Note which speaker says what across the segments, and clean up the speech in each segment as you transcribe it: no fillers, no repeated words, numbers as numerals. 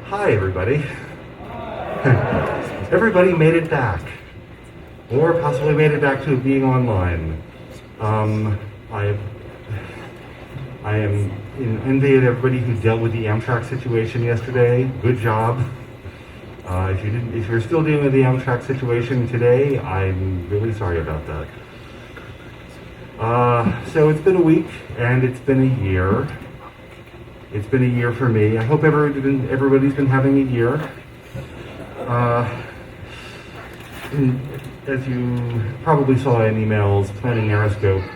Speaker 1: Hi, everybody. Everybody made it back, or possibly made it back to being online. I am in envy of everybody who dealt with the Amtrak situation yesterday. Good job. If you're still dealing with the Amtrak situation today, I'm really sorry about that. So it's been a week, and it's been a year. It's been a year for me. I hope everybody's been having a year. As you probably saw in emails, planning NarraScope.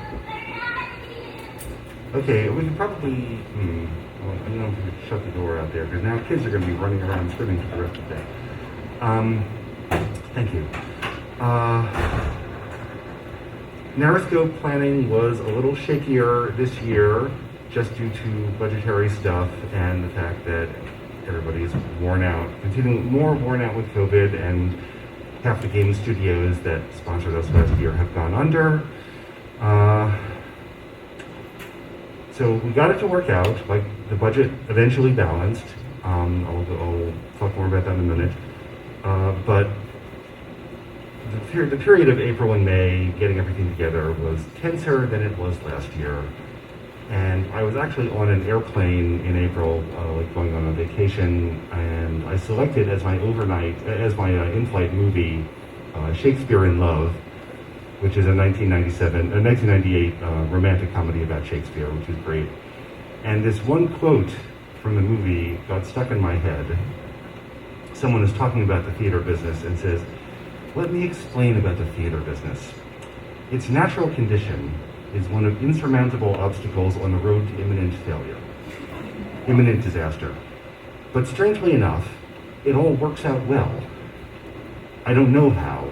Speaker 1: Okay, we could probably, well, I don't know if we could shut the door out there, because now kids are going to be running around screaming for the rest of the day. Thank you. NarraScope planning was a little shakier this year, just due to budgetary stuff and the fact that everybody's worn out, continuing more worn out with COVID, and half the game studios that sponsored us last year have gone under. So we got it to work out. Like, the budget eventually balanced. I'll talk more about that in a minute. But the period of April and May, getting everything together, was tenser than it was last year. And I was actually on an airplane in April, going on a vacation, and I selected as my in-flight movie, Shakespeare in Love, which is a 1998 romantic comedy about Shakespeare, which is great. And this one quote from the movie got stuck in my head. Someone is talking about the theater business and says, "Let me explain about the theater business. Its natural condition is one of insurmountable obstacles on the road to imminent failure, imminent disaster. But strangely enough, it all works out well. I don't know how.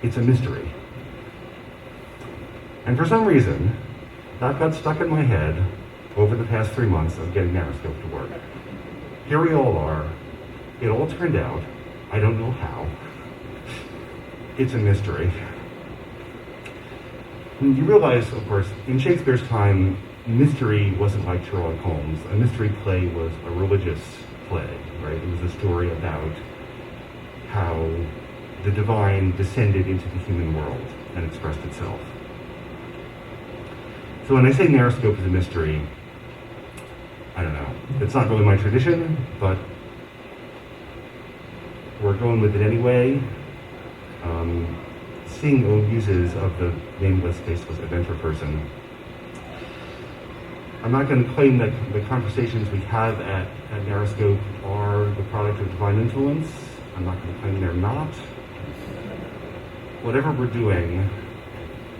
Speaker 1: It's a mystery." And for some reason, that got stuck in my head over the past 3 months of getting NarraScope to work. Here we all are. It all turned out. I don't know how. It's a mystery. And you realize, of course, in Shakespeare's time, mystery wasn't like Sherlock Holmes. A mystery play was a religious play, right? It was a story about how the divine descended into the human world and expressed itself. So when I say NarraScope is a mystery, I don't know. It's not really my tradition, but we're going with it anyway. Seeing uses of the nameless, faceless adventure person. I'm not going to claim that the conversations we have at NarraScope are the product of divine influence. I'm not going to claim they're not. Whatever we're doing,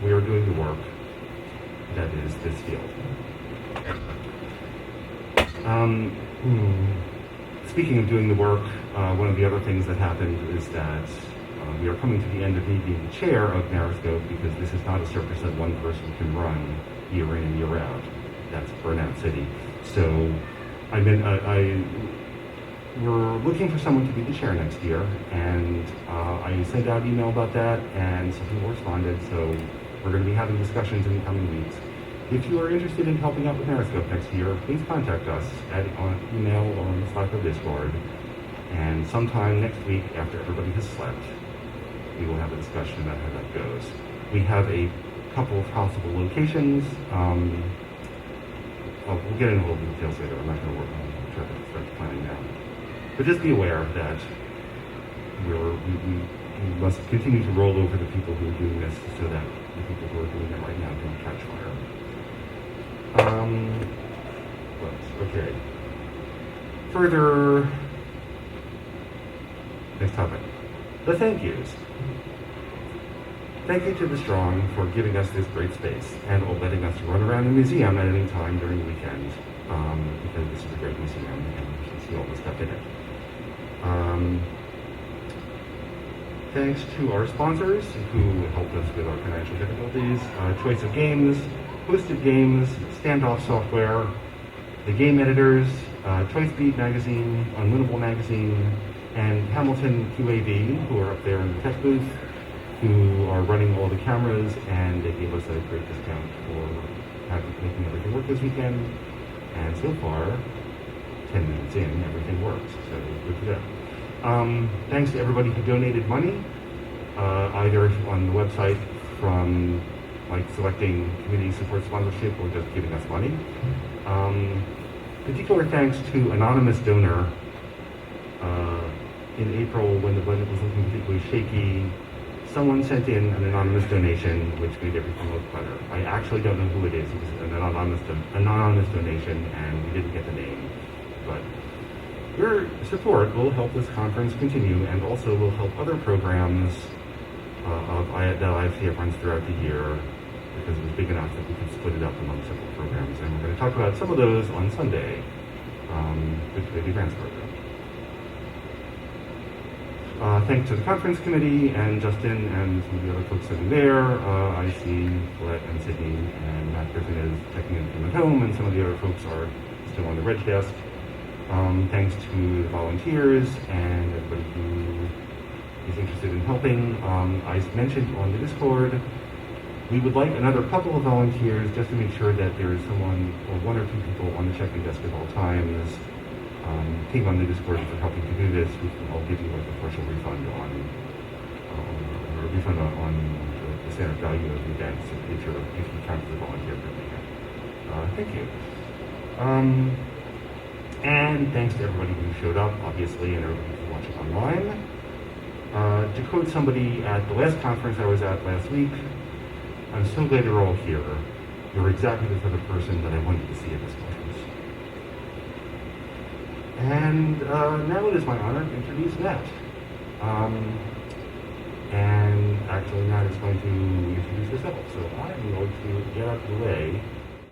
Speaker 1: we are doing the work that is this field. Speaking of doing the work, one of the other things that happened is that we are coming to the end of me being the chair of NarraScope, because this is not a circus that one person can run year in and year out. That's Burnout City. So we're looking for someone to be the chair next year, and I sent out an email about that, and some people responded, so we're going to be having discussions in the coming weeks. If you are interested in helping out with NarraScope next year, please contact us on email or on the Slack or Discord, and sometime next week, after everybody has slept, we will have a discussion about how that goes. We have a couple of possible locations. We'll get into a little details later. I'm not going to try to start planning now. But just be aware that we must continue to roll over the people who are doing this, so that the people who are doing it right now don't catch fire. Okay. Further, next topic. The thank yous. Thank you to the Strong for giving us this great space and letting us run around the museum at any time during the weekend, because this is a great museum and you can see all the stuff in it. Thanks to our sponsors who helped us with our financial difficulties, Choice of Games, Hosted Games, Standoff Software, the Game Editors, Choice Beat Magazine, Unwinnable Magazine, and Hamilton QAV, who are up there in the tech booth, who are running all the cameras, and they gave us a great discount for making everything work this weekend. And so far, 10 minutes in, everything works. So Yeah. Thanks to everybody who donated money, either on the website from like selecting community support sponsorship or just giving us money. Particular thanks to anonymous donor in April when the budget was looking particularly shaky. Someone sent in an anonymous donation, which made everything look better. I actually don't know who it is. It was an anonymous donation, and we didn't get the name. But your support will help this conference continue, and also will help other programs that IFCF runs throughout the year, because it was big enough that we could split it up among several programs. And we're going to talk about some of those on Sunday, with the grants program. Thanks to the conference committee and Justin and some of the other folks sitting there. I see Colette and Sydney and Matt Griffin is checking in from at home, and some of the other folks are still on the red desk. Thanks to the volunteers and everybody who is interested in helping. I mentioned on the Discord, we would like another couple of volunteers just to make sure that there is someone or one or two people on the check-in desk at all times. Ping on the Discord if you're helping to do this. I'll give you like a partial refund on the standard value of the event if you count as a volunteer for the weekend. Thank you. And thanks to everybody who showed up, obviously, and everybody who's watching online. To quote somebody at the last conference I was at last week, I'm so glad you're all here. You're exactly the type of person that I wanted to see at this conference. And now it is my honor to introduce Matt. And actually Matt is going to introduce herself. So I am going to get out of the way